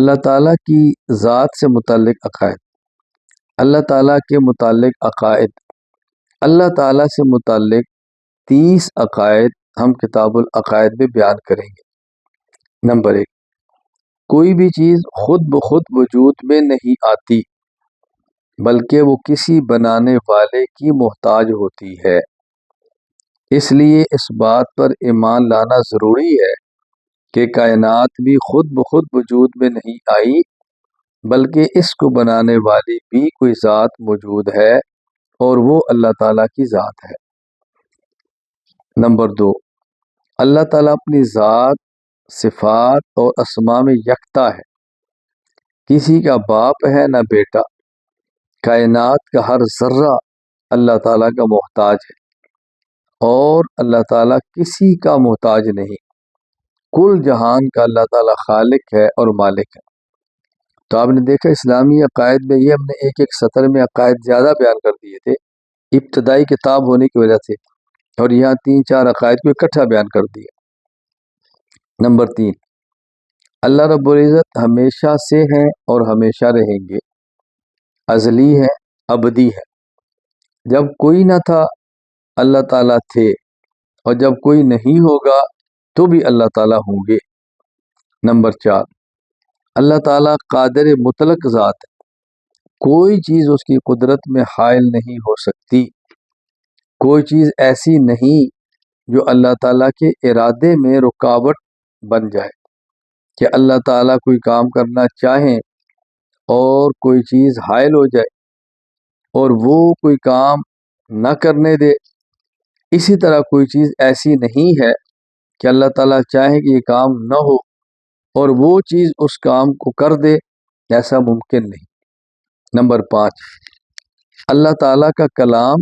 اللہ تعالیٰ کی ذات سے متعلق عقائد، اللہ تعالیٰ کے متعلق عقائد، اللہ تعالیٰ سے متعلق 30 عقائد ہم کتاب العقائد میں بیان کریں گے۔ نمبر 1، کوئی بھی چیز خود بخود وجود میں نہیں آتی بلکہ وہ کسی بنانے والے کی محتاج ہوتی ہے، اس لیے اس بات پر ایمان لانا ضروری ہے کہ کائنات بھی خود بخود وجود میں نہیں آئی بلکہ اس کو بنانے والی بھی کوئی ذات موجود ہے اور وہ اللہ تعالیٰ کی ذات ہے۔ نمبر 2، اللہ تعالیٰ اپنی ذات، صفات اور اسماء میں یکتا ہے، کسی کا باپ ہے نہ بیٹا، کائنات کا ہر ذرہ اللہ تعالیٰ کا محتاج ہے اور اللہ تعالیٰ کسی کا محتاج نہیں، کل جہان کا اللہ تعالیٰ خالق ہے اور مالک ہے۔ تو آپ نے دیکھا اسلامی عقائد میں یہ ہم نے ایک ایک سطر میں عقائد زیادہ بیان کر دیے تھے ابتدائی کتاب ہونے کی وجہ سے، اور یہاں 3-4 عقائد کو اکٹھا بیان کر دیا۔ نمبر 3، اللہ رب العزت ہمیشہ سے ہیں اور ہمیشہ رہیں گے، ازلی ہے، ابدی ہے۔ جب کوئی نہ تھا اللہ تعالیٰ تھے، اور جب کوئی نہیں ہوگا تو بھی اللہ تعالیٰ ہوں گے۔ نمبر 4، اللہ تعالیٰ قادر مطلق ذات ہے، کوئی چیز اس کی قدرت میں حائل نہیں ہو سکتی، کوئی چیز ایسی نہیں جو اللہ تعالیٰ کے ارادے میں رکاوٹ بن جائے کہ اللہ تعالیٰ کوئی کام کرنا چاہیں اور کوئی چیز حائل ہو جائے اور وہ کوئی کام نہ کرنے دے۔ اسی طرح کوئی چیز ایسی نہیں ہے کہ اللہ تعالیٰ چاہے کہ یہ کام نہ ہو اور وہ چیز اس کام کو کر دے، ایسا ممکن نہیں۔ نمبر 5، اللہ تعالیٰ کا کلام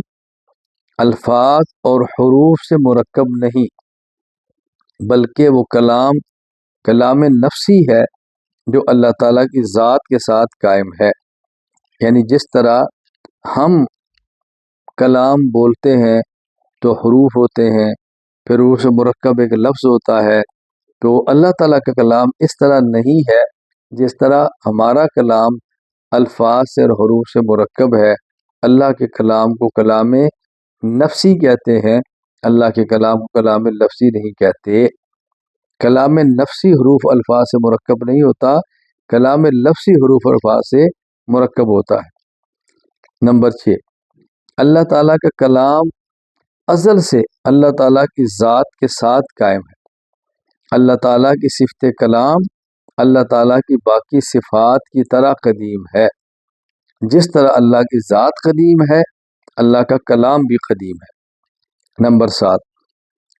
الفاظ اور حروف سے مرکب نہیں بلکہ وہ کلام نفسی ہے جو اللہ تعالیٰ کی ذات کے ساتھ قائم ہے، یعنی جس طرح ہم کلام بولتے ہیں تو حروف ہوتے ہیں، پھر حروف سے مرکب ایک لفظ ہوتا ہے، تو اللہ تعالیٰ کا کلام اس طرح نہیں ہے جس طرح ہمارا کلام الفاظ سے اور حروف سے مرکب ہے۔ اللہ کے کلام کو کلام نفسی کہتے ہیں، اللہ کے کلام کو کلام لفظی نہیں کہتے۔ کلام نفسی حروف الفاظ سے مرکب نہیں ہوتا، کلام لفظی حروف الفاظ سے مرکب ہوتا ہے۔ نمبر 6، اللہ تعالیٰ کا کلام ازل سے اللہ تعالیٰ کی ذات کے ساتھ قائم ہے۔ اللہ تعالیٰ کی صفت کلام اللہ تعالیٰ کی باقی صفات کی طرح قدیم ہے، جس طرح اللہ کی ذات قدیم ہے اللہ کا کلام بھی قدیم ہے۔ نمبر 7،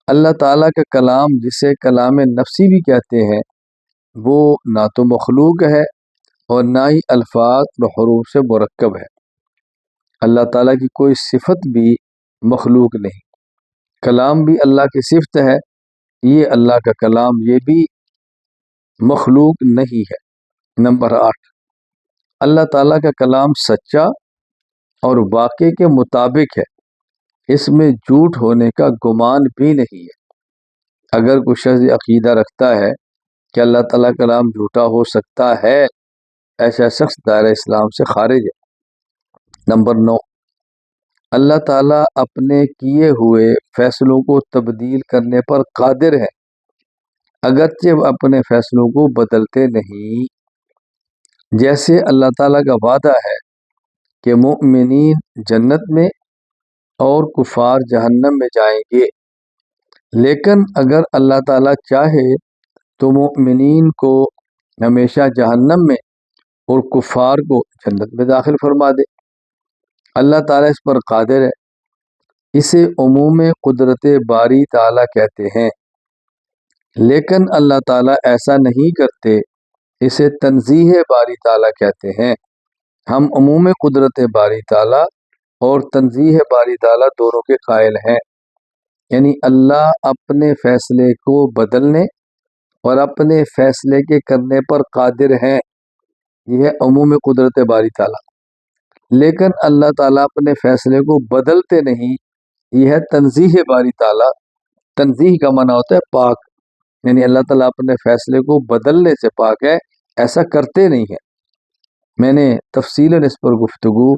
اللہ تعالیٰ کا کلام جسے کلام نفسی بھی کہتے ہیں وہ نہ تو مخلوق ہے اور نہ ہی الفاظ اور حروف سے مرکب ہے۔ اللہ تعالیٰ کی کوئی صفت بھی مخلوق نہیں، کلام بھی اللہ کی صفت ہے، یہ اللہ کا کلام یہ بھی مخلوق نہیں ہے۔ نمبر 8، اللہ تعالیٰ کا کلام سچا اور واقع کے مطابق ہے، اس میں جھوٹ ہونے کا گمان بھی نہیں ہے۔ اگر کوئی شخص عقیدہ رکھتا ہے کہ اللہ تعالیٰ کا کلام جھوٹا ہو سکتا ہے، ایسا شخص دائرہ اسلام سے خارج ہے۔ نمبر 9، اللہ تعالیٰ اپنے کیے ہوئے فیصلوں کو تبدیل کرنے پر قادر ہے، اگرچہ وہ اپنے فیصلوں کو بدلتے نہیں۔ جیسے اللہ تعالیٰ کا وعدہ ہے کہ مؤمنین جنت میں اور کفار جہنم میں جائیں گے، لیکن اگر اللہ تعالیٰ چاہے تو مؤمنین کو ہمیشہ جہنم میں اور کفار کو جنت میں داخل فرما دے۔ اللہ تعالیٰ اس پر قادر ہے، اسے عموم قدرت باری تعالیٰ کہتے ہیں، لیکن اللہ تعالیٰ ایسا نہیں کرتے، اسے تنزیہ باری تعالیٰ کہتے ہیں۔ ہم عموم قدرت باری تعالیٰ اور تنزیہ باری تعالیٰ دونوں کے قائل ہیں، یعنی اللہ اپنے فیصلے کو بدلنے اور اپنے فیصلے کے کرنے پر قادر ہیں، یہ ہے عموم قدرت باری تعالیٰ، لیکن اللہ تعالیٰ اپنے فیصلے کو بدلتے نہیں، یہ ہے تنزیہ باری تعالیٰ۔ تنزیہ کا معنی ہوتا ہے پاک، یعنی اللہ تعالیٰ اپنے فیصلے کو بدلنے سے پاک ہے، ایسا کرتے نہیں ہیں۔ میں نے تفصیلاً اس پر گفتگو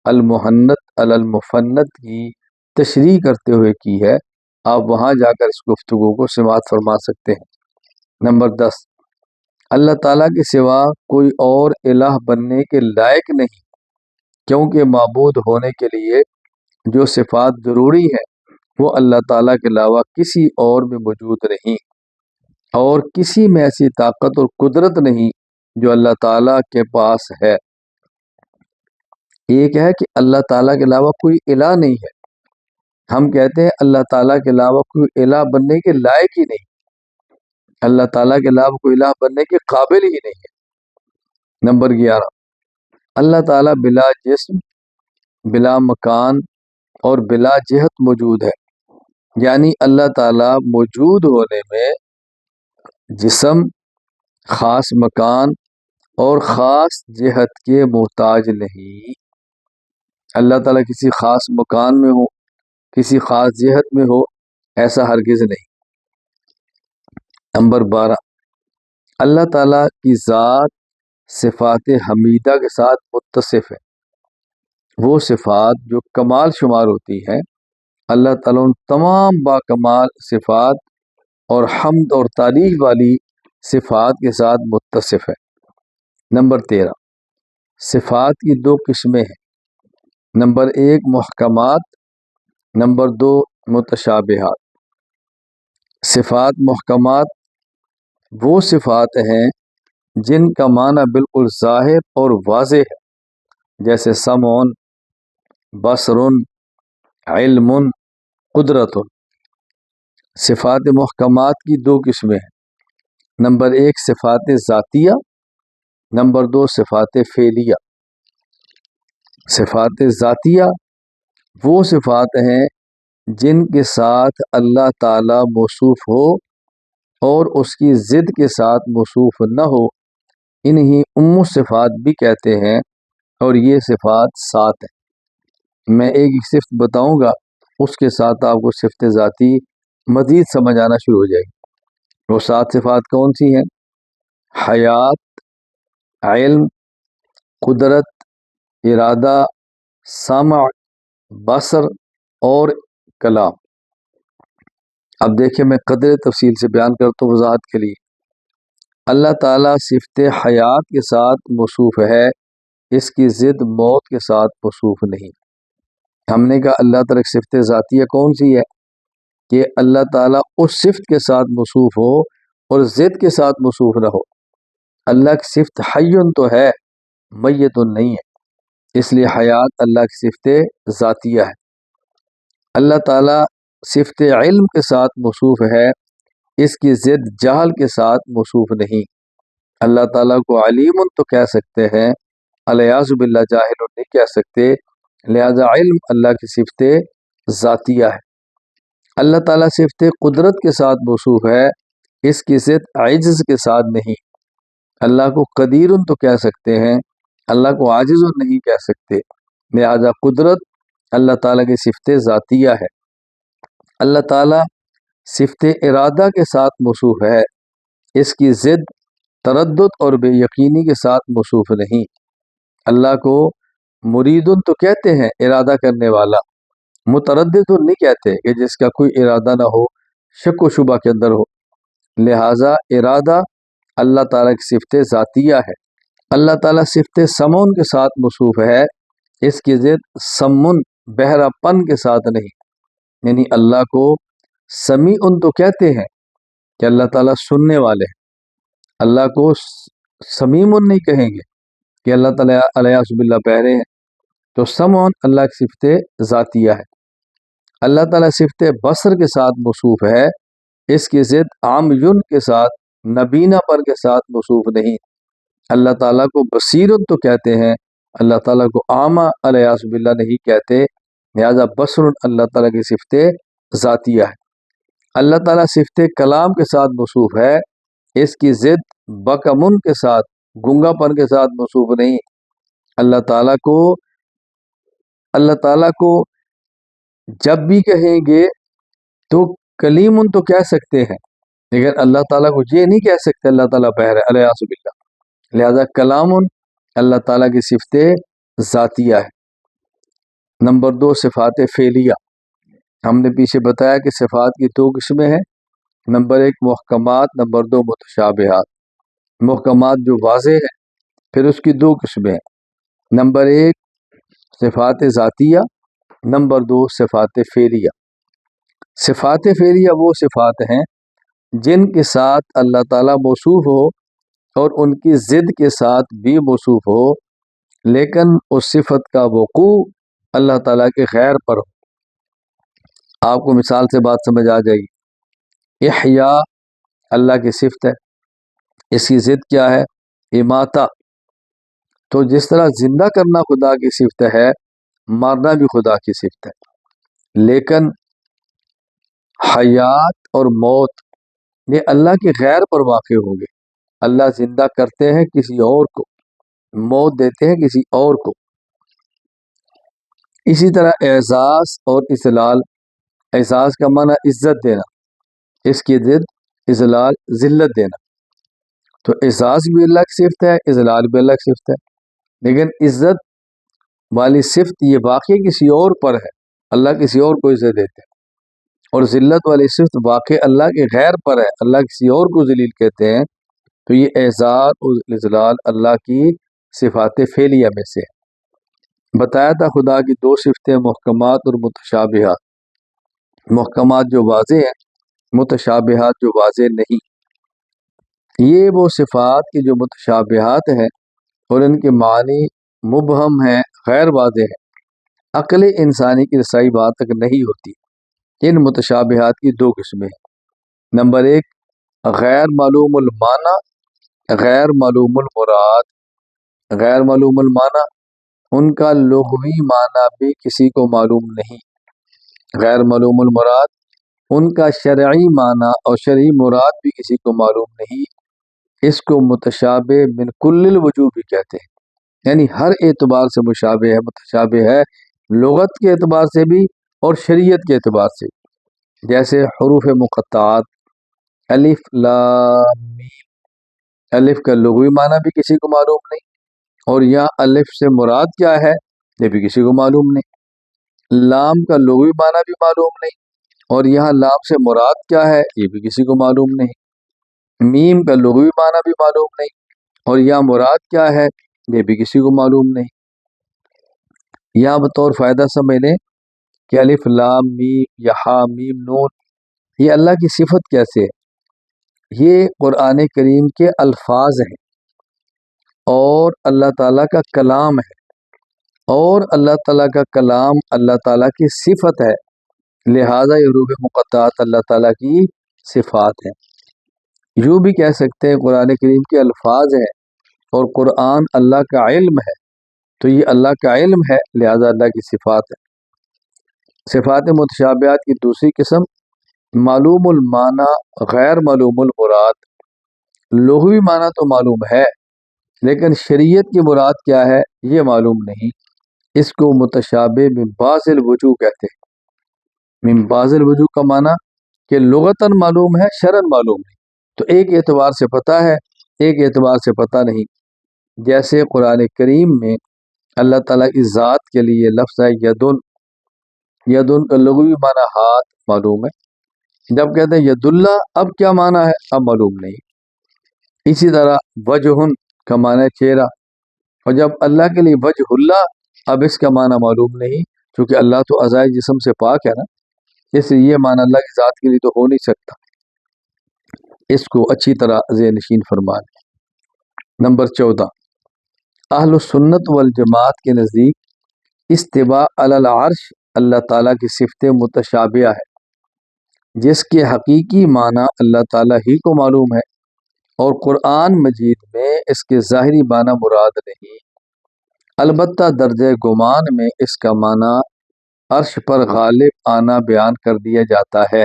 المحنت علی المفند کی تشریح کرتے ہوئے کی ہے، آپ وہاں جا کر اس گفتگو کو سماعت فرما سکتے ہیں۔ نمبر 10، اللہ تعالیٰ کے سوا کوئی اور الہ بننے کے لائق نہیں، کیونکہ معبود ہونے کے لیے جو صفات ضروری ہیں وہ اللہ تعالیٰ کے علاوہ کسی اور میں موجود نہیں، اور کسی میں ایسی طاقت اور قدرت نہیں جو اللہ تعالیٰ کے پاس ہے۔ ایک ہے کہ اللہ تعالیٰ کے علاوہ کوئی الہ نہیں ہے، ہم کہتے ہیں اللہ تعالیٰ کے علاوہ کوئی الہ بننے کے لائق ہی نہیں، اللہ تعالیٰ کے علاوہ کوئی الہ بننے کے قابل ہی نہیں ہے۔ نمبر 11، اللہ تعالیٰ بلا جسم، بلا مکان اور بلا جہت موجود ہے، یعنی اللہ تعالیٰ موجود ہونے میں جسم، خاص مکان اور خاص جہت کے محتاج نہیں۔ اللہ تعالیٰ کسی خاص مکان میں ہو، کسی خاص جہت میں ہو، ایسا ہرگز نہیں۔ نمبر 12، اللہ تعالیٰ کی ذات صفات حمیدہ کے ساتھ متصف ہے، وہ صفات جو کمال شمار ہوتی ہیں، اللہ تعالیٰ ان تمام باکمال صفات اور حمد اور تعریف والی صفات کے ساتھ متصف ہے۔ نمبر 13، صفات کی دو قسمیں ہیں، نمبر 1 محکمات، نمبر 2 متشابہات۔ صفات محکمات وہ صفات ہیں جن کا معنی بالکل ظاہر اور واضح ہے، جیسے سمعن، بصرن، علم، قدرت۔ صفات محکمات کی دو قسمیں ہیں، نمبر 1 صفات ذاتیہ، نمبر 2 صفات فعلیہ۔ صفات ذاتیہ وہ صفات ہیں جن کے ساتھ اللہ تعالیٰ موصوف ہو اور اس کی ضد کے ساتھ موصوف نہ ہو، انہی صفات بھی کہتے ہیں، اور یہ صفات 7 ہیں۔ میں ایک صفت بتاؤں گا، اس کے ساتھ آپ کو صفت ذاتی مزید سمجھ آنا شروع ہو جائے گی۔ وہ 7 صفات کون سی ہیں؟ حیات، علم، قدرت، ارادہ، سمع، بصر اور کلام۔ اب دیکھیں، میں قدر تفصیل سے بیان کرتا ہوں وضاحت کے لیے۔ اللہ تعالیٰ صفت حیات کے ساتھ موصوف ہے، اس کی ضد موت کے ساتھ موصوف نہیں۔ ہم نے کہا اللہ تعالیٰ کی صفت ذاتیہ کون سی ہے؟ کہ اللہ تعالیٰ اس صفت کے ساتھ موصوف ہو اور ضد کے ساتھ موصوف نہ ہو۔ اللہ کی صفت حیٌ تو ہے، میت نہیں ہے، اس لیے حیات اللہ کی صفت ذاتیہ ہے۔ اللہ تعالیٰ صفت علم کے ساتھ موصوف ہے، اس کی ضد جہل کے ساتھ موصوف نہیں۔ اللہ تعالیٰ کو علیم تو کہہ سکتے ہیں، الیاذ باللہ جاہل نہیں کہہ سکتے، لہذا علم اللہ کی صفت ذاتیہ ہے۔ اللہ تعالیٰ صفت قدرت کے ساتھ موصوف ہے، اس کی ضد عجز کے ساتھ نہیں۔ اللہ کو قدیر تو کہہ سکتے ہیں، اللہ کو عاجز نہیں کہہ سکتے، لہذا قدرت اللہ تعالیٰ کی صفت ذاتیہ ہے۔ اللہ تعالیٰ صفت ارادہ کے ساتھ موصوف ہے، اس کی ضد تردد اور بے یقینی کے ساتھ موصوف نہیں۔ اللہ کو مریدن تو کہتے ہیں، ارادہ کرنے والا، متردد تو نہیں کہتے کہ جس کا کوئی ارادہ نہ ہو، شک و شبہ کے اندر ہو، لہٰذا ارادہ اللہ تعالیٰ کی صفت ذاتیہ ہے۔ اللہ تعالیٰ صفت سمعن کے ساتھ موصوف ہے، اس کی ضد سمن بہرا پن کے ساتھ نہیں، یعنی اللہ کو سمیع تو کہتے ہیں کہ اللہ تعالیٰ سننے والے ہیں، اللہ کو سمیع نہیں کہیں گے کہ اللہ تعالیٰ الیاذ باللہ بہرے ہیں، تو سمع اللہ کی صفت ذاتیہ ہے۔ اللہ تعالیٰ صفت بصر کے ساتھ موصوف ہے، اس کی ضد عامیٌ کے ساتھ نبینہ پر کے ساتھ موصوف نہیں۔ اللہ تعالیٰ کو بصیر تو کہتے ہیں، اللہ تعالیٰ کو اعمیٰ الیاذ باللہ نہیں کہتے، لہذا بصر اللہ تعالیٰ کی صفت ذاتیہ ہے۔ اللہ تعالیٰ صفت کلام کے ساتھ موصوف ہے، اس کی ضد بکمن کے ساتھ گنگا پن کے ساتھ موصوف نہیں۔ اللہ تعالیٰ کو جب بھی کہیں گے تو کلیم تو کہہ سکتے ہیں، لیکن اللہ تعالیٰ کو یہ نہیں کہہ سکتے اللہ تعالیٰ بہر ہے الیاذ باللہ۔ لہذا کلام اللہ تعالیٰ کی صفت ذاتیہ ہے۔ نمبر 2 صفات فعلیہ، ہم نے پیچھے بتایا کہ صفات کی 2 قسمیں ہیں، نمبر 1 محکمات، نمبر 2 متشابہات۔ محکمات جو واضح ہے، پھر اس کی 2 قسمیں ہیں، نمبر 1 صفات ذاتیہ، نمبر 2 صفات فعلیہ۔ صفات فعلیہ وہ صفات ہیں جن کے ساتھ اللہ تعالیٰ موصوف ہو اور ان کی ضد کے ساتھ بھی موصوف ہو، لیکن اس صفت کا وقوع اللہ تعالیٰ کے غیر پر ہو۔ آپ کو مثال سے بات سمجھ آ جائے گی۔ احیاء اللہ کی صفت ہے، اس کی ضد کیا ہے؟ اماتہ۔ تو جس طرح زندہ کرنا خدا کی صفت ہے، مارنا بھی خدا کی صفت ہے، لیکن حیات اور موت یہ اللہ کے غیر پر واقع ہوں گے۔ اللہ زندہ کرتے ہیں کسی اور کو، موت دیتے ہیں کسی اور کو۔ اسی طرح اعزاز اور اذلال، اعزاز کا معنی عزت دینا، اس کی ضد اذلال ذلت دینا۔ تو اعزاز بھی اللہ کی صفت ہے، اذلال بھی اللہ کی صفت ہے، لیکن عزت والی صفت یہ واقع کسی اور پر ہے، اللہ کسی اور کو عزت دیتے ہیں، اور ذلت والی صفت واقع اللہ کے غیر پر ہے، اللہ کسی اور کو ذلیل کہتے ہیں۔ تو یہ اعزاز اور اذلال اللہ کی صفات فعلیہ میں سے ہے۔ بتایا تھا خدا کی 2 صفتیں محکمات اور متشابہات، محکمات جو واضح ہیں، متشابہات جو واضح نہیں۔ یہ وہ صفات کی جو متشابہات ہیں اور ان کے معنی مبہم ہیں، غیر واضح ہیں، عقل انسانی کی رسائی بات تک نہیں ہوتی۔ ان متشابہات کی 2 قسمیں ہیں، نمبر 1 غیر معلوم المعنی، غیر معلوم المراد۔ غیر معلوم المعنی، ان کا لغوی معنی بھی کسی کو معلوم نہیں۔ غیر معلوم المراد، ان کا شرعی معنی اور شرعی مراد بھی کسی کو معلوم نہیں۔ اس کو متشابہ من کل الوجوہ بھی کہتے ہیں، یعنی ہر اعتبار سے مشابہ ہے، متشابہ ہے، لغت کے اعتبار سے بھی اور شریعت کے اعتبار سے بھی۔ جیسے حروف مقطعات، الف لام میم، الف کا لغوی معنی بھی کسی کو معلوم نہیں، اور یہاں الف سے مراد کیا ہے یہ بھی کسی کو معلوم نہیں۔ لام کا لغوی معنی بھی معلوم نہیں، اور یہاں لام سے مراد کیا ہے یہ بھی کسی کو معلوم نہیں۔ میم کا لغوی معنی بھی معلوم نہیں، اور یہاں مراد کیا ہے یہ بھی کسی کو معلوم نہیں۔ یہاں بطور فائدہ سمجھ لیں کہ الف لام میم یا ہا میم نون یہ اللہ کی صفت کیسے ہے؟ یہ قرآن کریم کے الفاظ ہیں اور اللہ تعالیٰ کا کلام ہے، اور اللہ تعالیٰ کا کلام اللہ تعالیٰ کی صفت ہے، لہذا یہ حروف مقطعات اللہ تعالیٰ کی صفات ہیں۔ یوں بھی کہہ سکتے ہیں قرآن کریم کے الفاظ ہیں اور قرآن اللہ کا علم ہے، تو یہ اللہ کا علم ہے، لہذا اللہ کی صفات ہے۔ صفات متشابہات کی دوسری قسم معلوم المعنی غیر معلوم المراد۔ لغوی معنی تو معلوم ہے لیکن شریعت کی مراد کیا ہے یہ معلوم نہیں، اس کو متشابہ من بعض الوجوہ کہتے ہیں۔ من بعض الوجوہ کا معنی کہ لغتاً معلوم ہے، شرعاً معلوم نہیں، تو ایک اعتبار سے پتہ ہے، ایک اعتبار سے پتہ نہیں۔ جیسے قرآن کریم میں اللہ تعالیٰ کی ذات کے لیے لفظ ہے یدن، یدن کا لغوی معنی ہاتھ معلوم ہے، جب کہتے ہیں ید اللہ اب کیا معنی ہے اب معلوم نہیں۔ اسی طرح وجہن کا معنی چہرہ، اور جب اللہ کے لیے وجہ اللہ اب اس کا معنی معلوم نہیں، کیونکہ اللہ تو اعضائے جسم سے پاک ہے نا، اس لیے یہ معنی اللہ کی ذات کے لیے تو ہو نہیں سکتا۔ اس کو اچھی طرح ذہن نشین فرما لیں۔ نمبر 14 اہل سنت والجماعت کے نزدیک استواء علی العرش اللہ تعالیٰ کی صفت متشابہہ ہے، جس کے حقیقی معنی اللہ تعالیٰ ہی کو معلوم ہے، اور قرآن مجید میں اس کے ظاہری معنی مراد نہیں، البتہ درجہ گمان میں اس کا معنی عرش پر غالب آنا بیان کر دیا جاتا ہے۔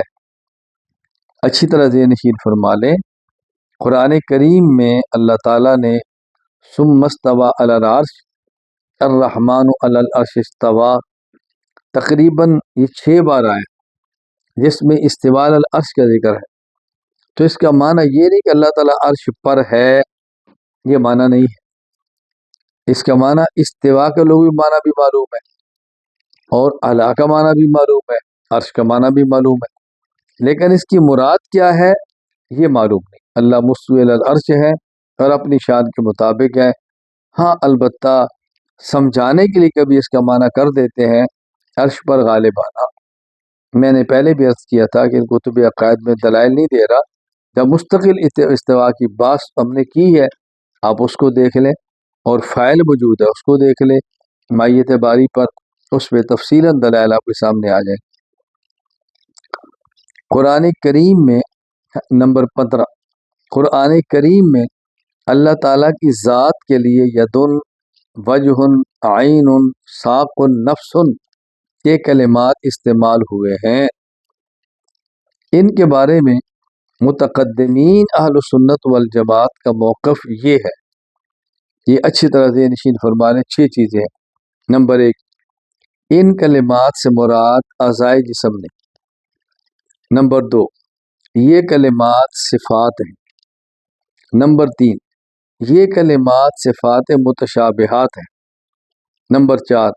اچھی طرح ذہن نشین فرما لیں، قرآن کریم میں اللہ تعالیٰ نے ثم استوى علی العرش، الرحمن علی العرش استوى، تقریباً یہ 6 بار آیا جس میں استواء علی العرش کا ذکر ہے۔ تو اس کا معنی یہ نہیں کہ اللہ تعالیٰ عرش پر ہے، یہ معنی نہیں ہے۔ اس کا معنی استوا کا لغوی معنی بھی معلوم ہے، اور اعلیٰ کا معنی بھی معلوم ہے، عرش کا معنی بھی معلوم ہے، لیکن اس کی مراد کیا ہے یہ معلوم نہیں۔ اللہ مستوی علی العرش ہے اور اپنی شان کے مطابق ہے۔ ہاں البتہ سمجھانے کے لیے کبھی اس کا معنی کر دیتے ہیں عرش پر غالب آنا۔ میں نے پہلے بھی عرض کیا تھا کہ کتب عقائد میں دلائل نہیں دے رہا، جب مستقل استوا کی بات ہم نے کی ہے آپ اس کو دیکھ لیں، اور فاعل موجود ہے اس کو دیکھ لیں مائیت باری پر، اس میں تفصیلاً دلائل آپ کے سامنے آ جائیں۔ قرآن کریم میں نمبر 15، قرآن کریم میں اللہ تعالیٰ کی ذات کے لیے یدن، وجہ، عین، ساق، نفس کے کلمات استعمال ہوئے ہیں۔ ان کے بارے میں متقدمین اہل سنت والجماعت کا موقف یہ ہے، یہ اچھی طرح سے نشین فرما لیں، 6 چیزیں ہیں۔ نمبر 1، ان کلمات سے مراد اعضائے جسم نہیں۔ نمبر 2، یہ کلمات صفات ہیں۔ نمبر 3، یہ کلمات صفات متشابہات ہیں۔ نمبر 4،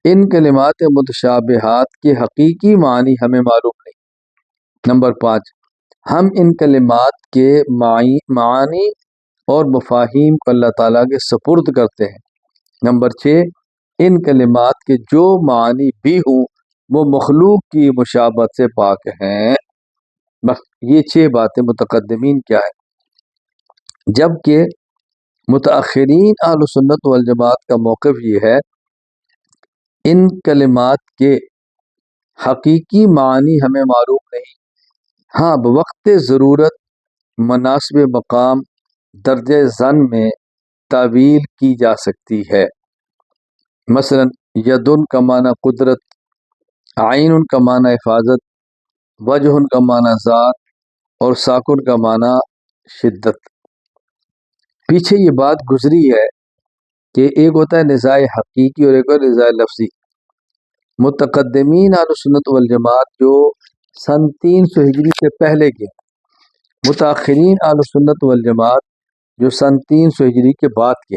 ان کلمات متشابہات کے حقیقی معنی ہمیں معلوم نہیں۔ نمبر 5، ہم ان کلمات کے معانی اور مفاہیم کو اللہ تعالیٰ کے سپرد کرتے ہیں۔ نمبر 6، ان کلمات کے جو معانی بھی ہوں وہ مخلوق کی مشابہت سے پاک ہیں۔ بس یہ 6 باتیں متقدمین کیا ہے، جبکہ متاخرین اہل سنت والجماعت کا موقف یہ ہے ان کلمات کے حقیقی معنی ہمیں معلوم نہیں، ہاں بوقت ضرورت مناسب مقام درجہ ظن میں تعویل کی جا سکتی ہے۔ مثلا یدن کا معنی قدرت، عین کا معنی حفاظت، وجہ کا معنی ذات، اور ساکن کا معنی شدت۔ پیچھے یہ بات گزری ہے کہ ایک ہوتا ہے نزاع حقیقی اور ایک اور نزاع لفظی۔ متقدمین اہل سنت والجماعت جو سن 300 ہجری سے پہلے کے، متاخرین اہل سنت والجماعت جو سن 300 ہجری کے بعد کے۔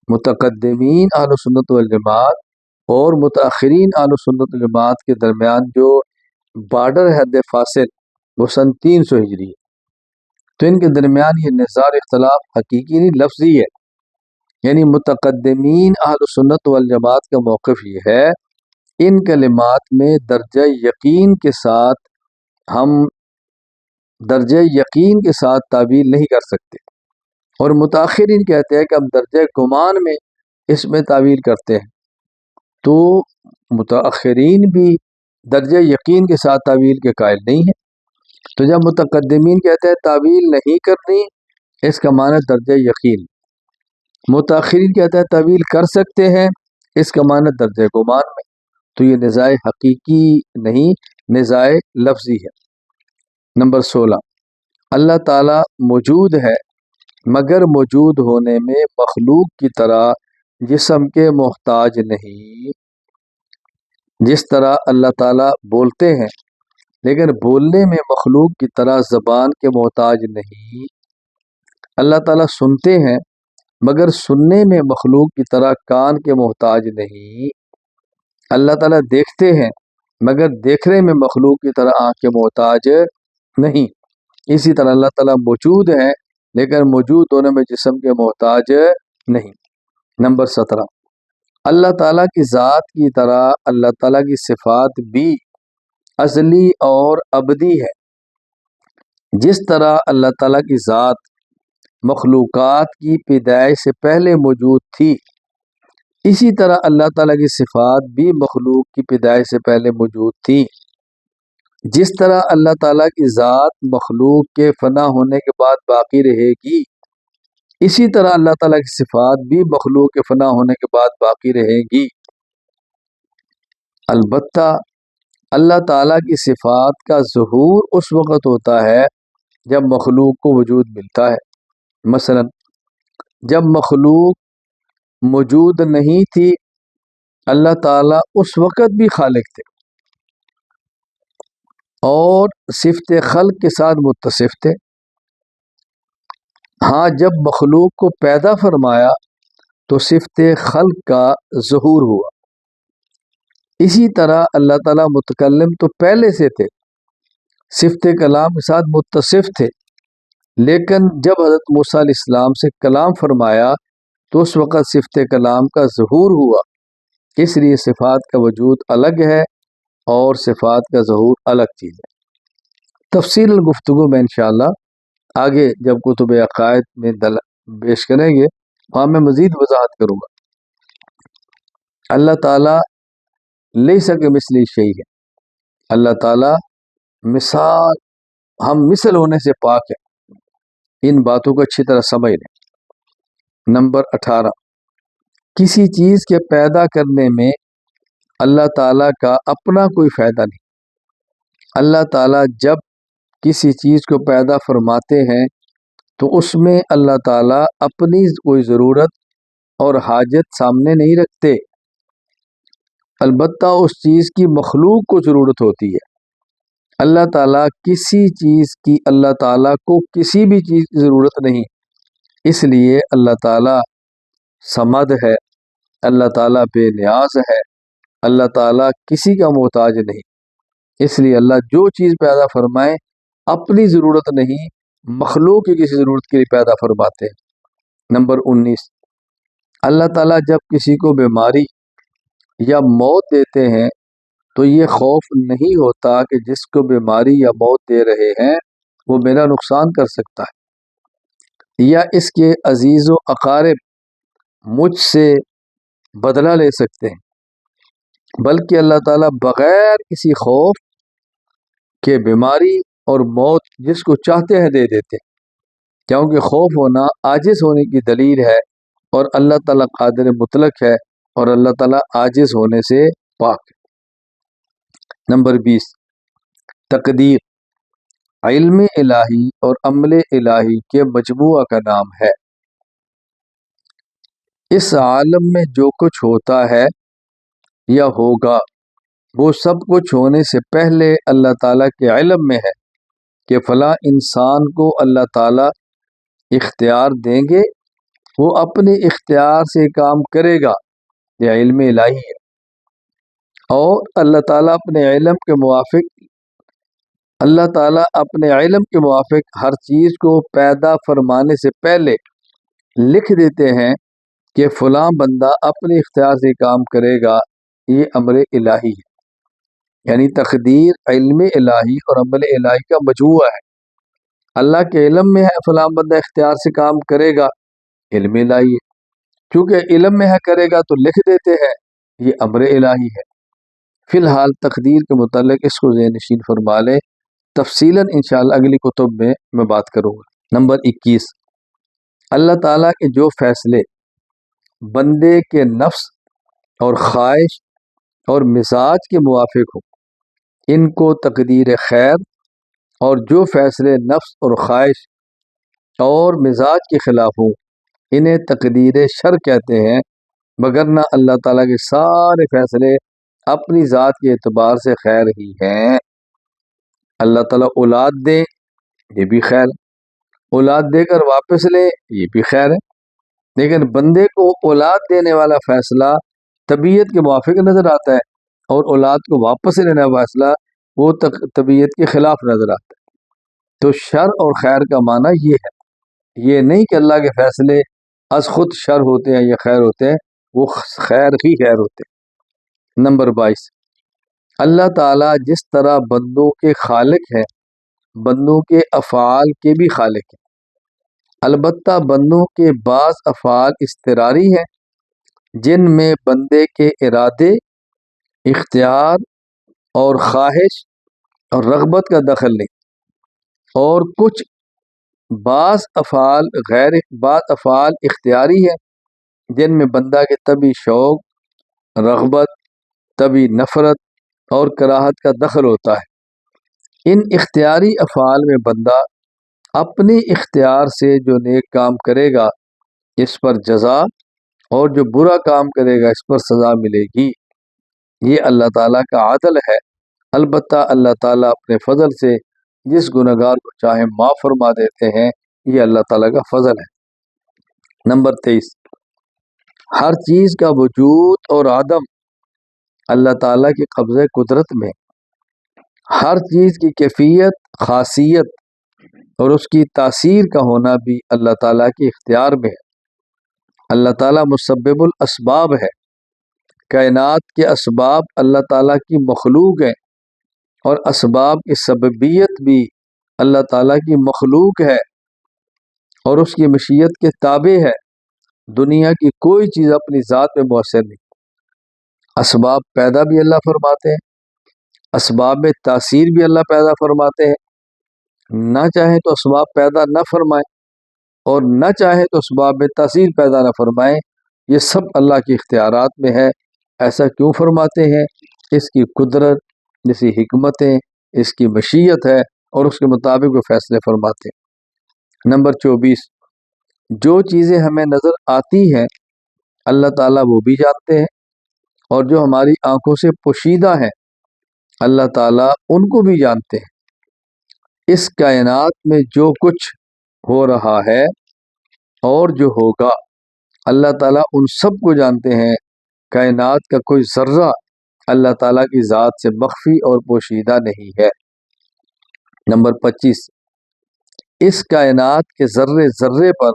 متقدمین اہل سنت والجماعت اور متاخرین اہل سنت والجماعت کے درمیان جو بارڈر حد فاصل وہ سن 300 ہجری ہے، تو ان کے درمیان یہ نظار اختلاف حقیقی نہیں لفظی ہے۔ یعنی متقدمین اہل سنت والجماعت کا موقف یہ ہے ان کلمات میں درجہ یقین کے ساتھ ہم درجہ یقین کے ساتھ تعبیر نہیں کر سکتے، اور متاخرین کہتے ہیں کہ ہم درجہ گمان میں اس میں تعبیر کرتے ہیں۔ تو متاخرین بھی درجہ یقین کے ساتھ تعبیر کے قائل نہیں ہیں، تو جب متقدمین کہتے ہیں تعبیر نہیں کرنی اس کا معنی درجہ یقین، متاخرین کہتے ہیں تعبیر کر سکتے ہیں اس کا معنی درجہ گمان میں، تو یہ نزاع حقیقی نہیں، نزاع لفظی ہے۔ نمبر 16، اللہ تعالیٰ موجود ہے مگر موجود ہونے میں مخلوق کی طرح جسم کے محتاج نہیں۔ جس طرح اللہ تعالیٰ بولتے ہیں لیکن بولنے میں مخلوق کی طرح زبان کے محتاج نہیں۔ اللہ تعالیٰ سنتے ہیں مگر سننے میں مخلوق کی طرح کان کے محتاج نہیں۔ اللہ تعالیٰ دیکھتے ہیں مگر دیکھنے میں مخلوق کی طرح آنکھ کے محتاج نہیں۔ اسی طرح اللہ تعالیٰ موجود ہیں لیکن موجود ہونے میں جسم کے محتاج نہیں۔ نمبر 17، اللہ تعالیٰ کی ذات کی طرح اللہ تعالیٰ کی صفات بھی ازلی اور ابدی ہے۔ جس طرح اللہ تعالیٰ کی ذات مخلوقات کی پیدائش سے پہلے موجود تھی، اسی طرح اللہ تعالیٰ کی صفات بھی مخلوق کی پیدائش سے پہلے موجود تھی۔ جس طرح اللہ تعالیٰ کی ذات مخلوق کے فنا ہونے کے بعد باقی رہے گی، اسی طرح اللہ تعالیٰ کی صفات بھی مخلوق کے فنا ہونے کے بعد باقی رہے گی۔ البتہ اللہ تعالیٰ کی صفات کا ظہور اس وقت ہوتا ہے جب مخلوق کو وجود ملتا ہے۔ مثلا جب مخلوق موجود نہیں تھی اللہ تعالیٰ اس وقت بھی خالق تھے اور صفت خلق کے ساتھ متصف تھے۔ ہاں جب مخلوق کو پیدا فرمایا تو صفت خلق کا ظہور ہوا۔ اسی طرح اللہ تعالیٰ متکلم تو پہلے سے تھے، صفت کلام کے ساتھ متصف تھے، لیکن جب حضرت موسیٰ علیہ السلام سے کلام فرمایا تو اس وقت صفت کلام کا ظہور ہوا، اس لیے صفات کا وجود الگ ہے اور صفات کا ظہور الگ چیز ہے۔ تفصیل گفتگو میں انشاءاللہ آگے جب کتب عقائد میں پیش کریں گے وہاں میں مزید وضاحت کروں گا۔ اللہ تعالیٰ لیس کمثلہ شیء ہے، اللہ تعالیٰ مثال، ہم مثل ہونے سے پاک ہے۔ ان باتوں کو اچھی طرح سمجھ لیں۔ نمبر 18، کسی چیز کے پیدا کرنے میں اللہ تعالیٰ کا اپنا کوئی فائدہ نہیں۔ اللہ تعالیٰ جب کسی چیز کو پیدا فرماتے ہیں تو اس میں اللہ تعالیٰ اپنی کوئی ضرورت اور حاجت سامنے نہیں رکھتے، البتہ اس چیز کی مخلوق کو ضرورت ہوتی ہے۔ اللہ تعالیٰ کسی چیز کی، اللہ تعالیٰ کو کسی بھی چیز کی ضرورت نہیں، اس لیے اللہ تعالیٰ صمد ہے، اللہ تعالیٰ بے نیاز ہے، اللہ تعالیٰ کسی کا محتاج نہیں، اس لیے اللہ جو چیز پیدا فرمائے اپنی ضرورت نہیں، مخلوق کی کسی ضرورت کے لیے پیدا فرماتے ہیں۔ نمبر 19، اللہ تعالیٰ جب کسی کو بیماری یا موت دیتے ہیں تو یہ خوف نہیں ہوتا کہ جس کو بیماری یا موت دے رہے ہیں وہ میرا نقصان کر سکتا ہے یا اس کے عزیز و اقارب مجھ سے بدلہ لے سکتے ہیں، بلکہ اللہ تعالیٰ بغیر کسی خوف کے بیماری اور موت جس کو چاہتے ہیں دے دیتے ہیں، کیونکہ خوف ہونا عاجز ہونے کی دلیل ہے، اور اللہ تعالیٰ قادر مطلق ہے اور اللہ تعالیٰ عاجز ہونے سے پاک ہے۔ نمبر 20، تقدیر علم الہی اور عمل الہی کے مجموعہ کا نام ہے۔ اس عالم میں جو کچھ ہوتا ہے یا ہوگا وہ سب کچھ ہونے سے پہلے اللہ تعالیٰ کے علم میں ہے کہ فلاں انسان کو اللہ تعالیٰ اختیار دیں گے، وہ اپنے اختیار سے کام کرے گا، یہ علم الہی ہے، اور اللہ تعالیٰ اپنے علم کے موافق ہر چیز کو پیدا فرمانے سے پہلے لکھ دیتے ہیں کہ فلاں بندہ اپنے اختیار سے کام کرے گا، یہ امر الہی ہے۔ یعنی تقدیر علم الہی اور عمل الہی کا مجموعہ ہے۔ اللہ کے علم میں ہے فلاں بندہ اختیار سے کام کرے گا، علم الہی ہے، چونکہ علم میں ہے کرے گا تو لکھ دیتے ہیں، یہ امر الہی ہے۔ فی الحال تقدیر کے متعلق اس کو ذہن نشین فرما لیں، تفصیلاً انشاءاللہ اگلی کتب میں بات کروں گا۔ نمبر 21، اللہ تعالیٰ کے جو فیصلے بندے کے نفس اور خواہش اور مزاج کے موافق ہوں ان کو تقدیر خیر، اور جو فیصلے نفس اور خواہش اور مزاج کے خلاف ہوں انہیں تقدیر شر کہتے ہیں، مگر نہ اللہ تعالیٰ کے سارے فیصلے اپنی ذات کے اعتبار سے خیر ہی ہیں۔ اللہ تعالیٰ اولاد دے یہ بھی خیر ہے، اولاد دے کر واپس لے یہ بھی خیر ہے، لیکن بندے کو اولاد دینے والا فیصلہ طبیعت کے موافق نظر آتا ہے اور اولاد کو واپس لینے والا فیصلہ وہ طبیعت کے خلاف نظر آتا ہے۔ تو شر اور خیر کا معنی یہ ہے، یہ نہیں کہ اللہ کے فیصلے از خود شر ہوتے ہیں یا خیر ہوتے ہیں، وہ خیر ہی خیر ہوتے ہیں۔ نمبر 22، اللہ تعالیٰ جس طرح بندوں کے خالق ہے بندوں کے افعال کے بھی خالق ہیں، البتہ بندوں کے بعض افعال اضطراری ہیں جن میں بندے کے ارادے، اختیار اور خواہش اور رغبت کا دخل نہیں، اور کچھ بعض افعال اختیاری ہیں جن میں بندہ کے طبعی شوق، رغبت، طبعی نفرت اور کراہت کا دخل ہوتا ہے۔ ان اختیاری افعال میں بندہ اپنے اختیار سے جو نیک کام کرے گا اس پر جزا، اور جو برا کام کرے گا اس پر سزا ملے گی، یہ اللہ تعالیٰ کا عدل ہے۔ البتہ اللہ تعالیٰ اپنے فضل سے جس گنہگار کو چاہے معاف فرما دیتے ہیں، یہ اللہ تعالیٰ کا فضل ہے۔ نمبر 23، ہر چیز کا وجود اور عدم اللہ تعالیٰ کی قبضہ قدرت میں، ہر چیز کی کیفیت، خاصیت اور اس کی تاثیر کا ہونا بھی اللہ تعالیٰ کے اختیار میں ہے۔ اللہ تعالیٰ مسبب الاسباب ہے، کائنات کے اسباب اللہ تعالیٰ کی مخلوق ہیں، اور اسباب کی سببیت بھی اللہ تعالیٰ کی مخلوق ہے اور اس کی مشیت کے تابع ہے۔ دنیا کی کوئی چیز اپنی ذات میں مؤثر نہیں۔ اسباب پیدا بھی اللہ فرماتے ہیں، اسباب میں تاثیر بھی اللہ پیدا فرماتے ہیں، نہ چاہیں تو اسباب پیدا نہ فرمائیں اور نہ چاہیں تو اسباب میں تاثیر پیدا نہ فرمائیں۔ یہ سب اللہ کے اختیارات میں ہے۔ ایسا کیوں فرماتے ہیں؟ اس کی قدرت، اس کی حکمتیں، اس کی مشیت ہے اور اس کے مطابق وہ فیصلے فرماتے ہیں۔ نمبر 24، جو چیزیں ہمیں نظر آتی ہیں اللہ تعالیٰ وہ بھی جانتے ہیں، اور جو ہماری آنکھوں سے پوشیدہ ہیں اللہ تعالیٰ ان کو بھی جانتے ہیں۔ اس کائنات میں جو کچھ ہو رہا ہے اور جو ہوگا اللہ تعالیٰ ان سب کو جانتے ہیں۔ کائنات کا کوئی ذرہ اللہ تعالیٰ کی ذات سے مخفی اور پوشیدہ نہیں ہے۔ نمبر 25، اس کائنات کے ذرے ذرے پر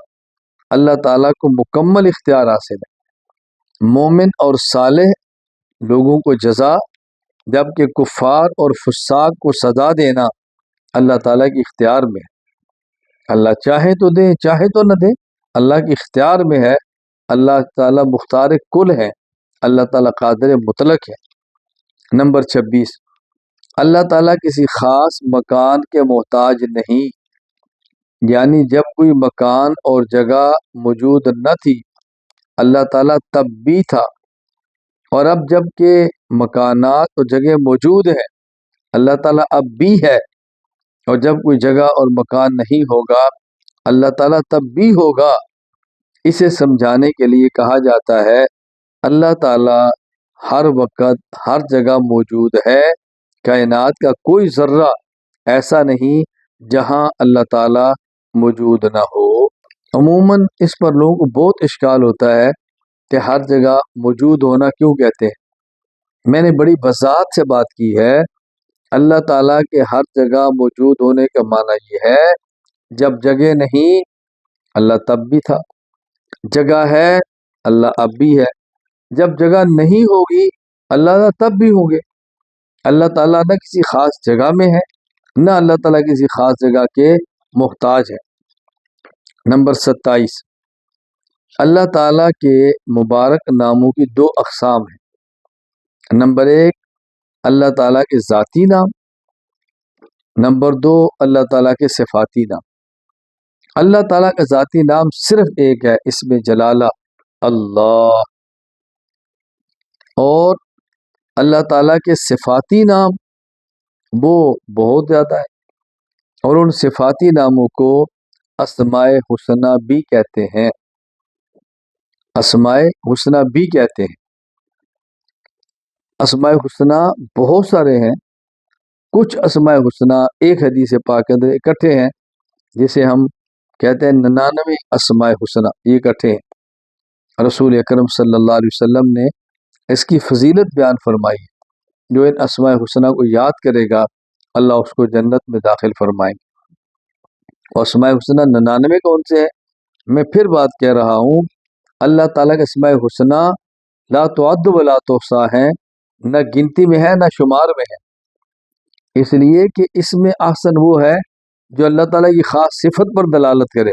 اللہ تعالیٰ کو مکمل اختیار حاصل ہے۔ مومن اور صالح لوگوں کو جزا، جبکہ کفار اور فساق کو سزا دینا اللہ تعالیٰ کے اختیار میں ہے۔ اللہ چاہے تو دے، چاہے تو نہ دے، اللہ کے اختیار میں ہے۔ اللہ تعالیٰ مختار کل ہے، اللہ تعالیٰ قادر مطلق ہے۔ نمبر 26، اللہ تعالیٰ کسی خاص مکان کے محتاج نہیں، یعنی جب کوئی مکان اور جگہ موجود نہ تھی اللہ تعالیٰ تب بھی تھا، اور اب جب کہ مکانات اور جگہ موجود ہیں اللہ تعالیٰ اب بھی ہے، اور جب کوئی جگہ اور مکان نہیں ہوگا اللہ تعالیٰ تب بھی ہوگا۔ اسے سمجھانے کے لیے کہا جاتا ہے اللہ تعالیٰ ہر وقت ہر جگہ موجود ہے۔ کائنات کا کوئی ذرہ ایسا نہیں جہاں اللہ تعالیٰ موجود نہ ہو۔ عموماً اس پر لوگوں کو بہت اشکال ہوتا ہے کہ ہر جگہ موجود ہونا کیوں کہتے ہیں۔ میں نے بڑی وضاحت سے بات کی ہے، اللہ تعالیٰ کے ہر جگہ موجود ہونے کا معنی یہ ہے جب جگہ نہیں اللہ تب بھی تھا، جگہ ہے اللہ اب بھی ہے، جب جگہ نہیں ہوگی اللہ تعالیٰ تب بھی ہوں گے۔ اللہ تعالیٰ نہ کسی خاص جگہ میں ہے، نہ اللہ تعالیٰ کسی خاص جگہ کے محتاج ہے۔ نمبر 27، اللہ تعالیٰ کے مبارک ناموں کی 2 اقسام ہیں۔ نمبر 1 اللہ تعالیٰ کے ذاتی نام، نمبر 2 اللہ تعالیٰ کے صفاتی نام۔ اللہ تعالیٰ کا ذاتی نام صرف ایک ہے، اسم جلالہ اللہ، اور اللہ تعالیٰ کے صفاتی نام وہ بہت زیادہ ہے، اور ان صفاتی ناموں کو اسماء حسنہ بھی کہتے ہیں۔ اسماء حسنہ بھی کہتے ہیں۔ اسماء حسنہ بہت سارے ہیں، کچھ اسماء حسنہ ایک حدیث پاک کے اندر اکٹھے ہیں، جسے ہم کہتے ہیں 99 اسماء حسنہ، یہ اکٹھے ہیں۔ رسول اکرم صلی اللہ علیہ وسلم نے اس کی فضیلت بیان فرمائی، جو ان اسماء حسنہ کو یاد کرے گا اللہ اس کو جنت میں داخل فرمائیں گے۔ اور اسماء حسنہ 99 کون سے ہیں؟ میں پھر بات کہہ رہا ہوں، اللہ تعالیٰ کے اسماء حسنہ لا تعد ولا تحصیٰ ہیں، نہ گنتی میں ہے نہ شمار میں ہے، اس لیے کہ اس میں احسن وہ ہے جو اللہ تعالیٰ کی خاص صفت پر دلالت کرے۔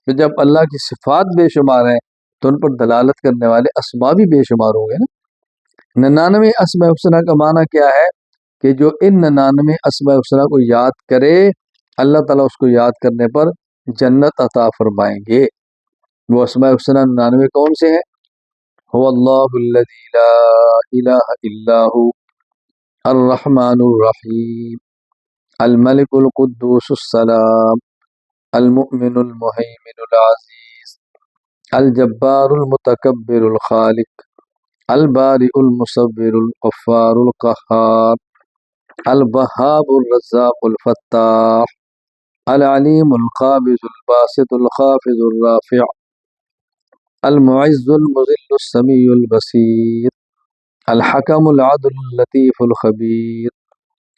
تو جب اللہ کی صفات بے شمار ہیں تو ان پر دلالت کرنے والے اسماء بھی بے شمار ہوں گے نا۔ 99 اسماء حسنہ کا معنی کیا ہے؟ کہ جو ان 99 اسماء حسنہ کو یاد کرے اللہ تعالیٰ اس کو یاد کرنے پر جنت عطا فرمائیں گے۔ وہ اسماء حسنہ 99 کون سے ہیں؟ هو اللہ الذی لا الہ الا هو الرحمن الرحیم الملک القدوس السلام المؤمن المہیمن العزیز الجبار المتکبر الخالق البارئ المصور الغفار القہار الوہاب الرزاق الفتاح العلیم القابض الباسط الخافض الرافع المعز المذل السمیع البصیر الحکم العدل اللطیف الخبیر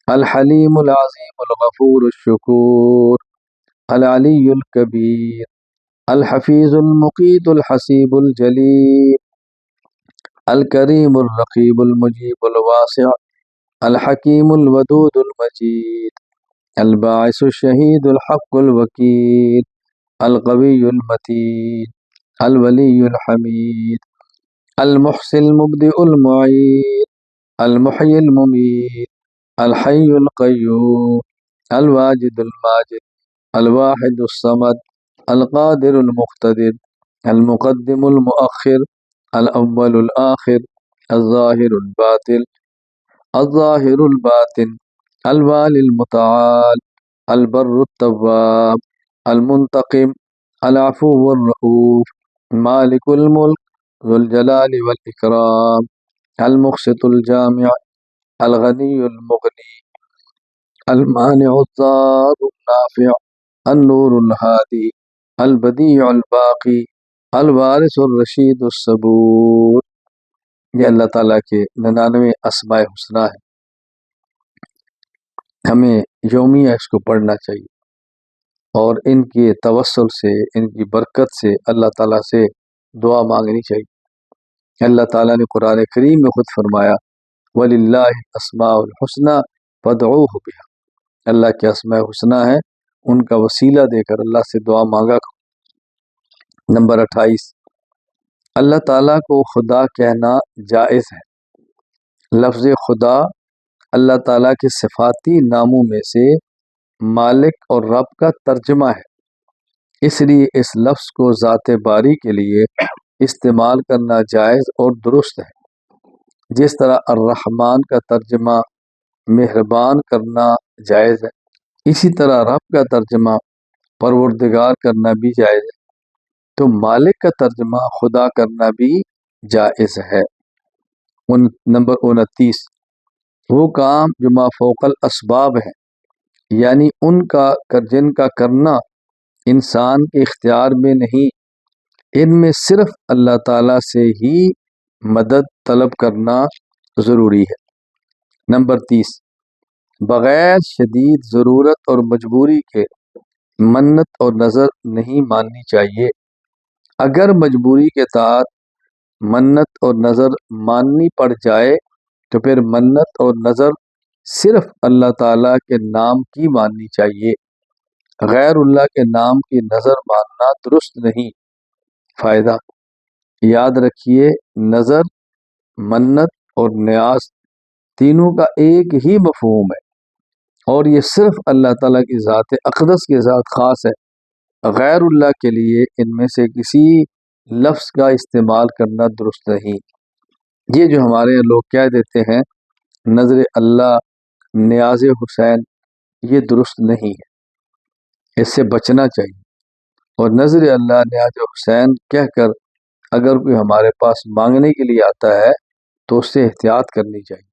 الحلیم العظیم الغفور الشکور العلی الکبیر الحفیظ المقیت الحسیب الجلیل الکریم الرقیب المجیب الواسع الحکیم الودود المجید الباعث الشہید الحق الوکیل القوی المتین الولی الحمید المحصی المبدئ المعید المحیی الممیت الحی القیوم الواجد الماجد الواحد الصمد القادر المقتدر المقدم المؤخر الاول الآخر الظاہر الباطن الوالی المتعال البر التواب المنتقم العفو الرؤوف مالک الملک ذو الجلال والإکرام المقسط الجامع الغنی المغنی المانع الضار النافع النور الهادی البدیع الباقی الوارث الرشید الصبور۔ یہ اللہ تعالیٰ کے 99 اسماء حسنیٰ ہیں، ہمیں یومیہ اس کو پڑھنا چاہیے اور ان کے توسل سے، ان کی برکت سے اللہ تعالیٰ سے دعا مانگنی چاہیے۔ اللہ تعالیٰ نے قرآن کریم میں خود فرمایا وَلِلَّهِ الْأَسْمَاءُ الْحُسْنَى فَادْعُوهُ بِهَا، اللہ کے اسماء حسنیٰ ہیں، ان کا وسیلہ دے کر اللہ سے دعا مانگا کرو۔ نمبر 28، اللہ تعالیٰ کو خدا کہنا جائز ہے۔ لفظ خدا اللہ تعالیٰ کے صفاتی ناموں میں سے مالک اور رب کا ترجمہ ہے، اس لیے اس لفظ کو ذات باری کے لیے استعمال کرنا جائز اور درست ہے۔ جس طرح الرحمن کا ترجمہ مہربان کرنا جائز ہے، اسی طرح رب کا ترجمہ پروردگار کرنا بھی جائز ہے، تو مالک کا ترجمہ خدا کرنا بھی جائز ہے۔ نمبر 29، وہ کام جو ما فوق الاسباب ہیں، یعنی جن کا کرنا انسان کے اختیار میں نہیں، ان میں صرف اللہ تعالیٰ سے ہی مدد طلب کرنا ضروری ہے۔ نمبر 30، بغیر شدید ضرورت اور مجبوری کے منت اور نظر نہیں ماننی چاہیے۔ اگر مجبوری کے تحت منت اور نظر ماننی پڑ جائے تو پھر منت اور نظر صرف اللہ تعالیٰ کے نام کی ماننی چاہیے، غیر اللہ کے نام کی نظر ماننا درست نہیں۔ فائدہ یاد رکھیے، نظر، منت اور نیاز تینوں کا ایک ہی مفہوم ہے، اور یہ صرف اللہ تعالیٰ کی ذات اقدس کے ذات خاص ہے، غیر اللہ کے لیے ان میں سے کسی لفظ کا استعمال کرنا درست نہیں۔ یہ جو ہمارے لوگ کہہ دیتے ہیں نظر اللہ، نیاز حسین، یہ درست نہیں ہے، اس سے بچنا چاہیے، اور نظر اللہ، نیاز حسین کہہ کر اگر کوئی ہمارے پاس مانگنے کے لیے آتا ہے تو اس سے احتیاط کرنی چاہیے۔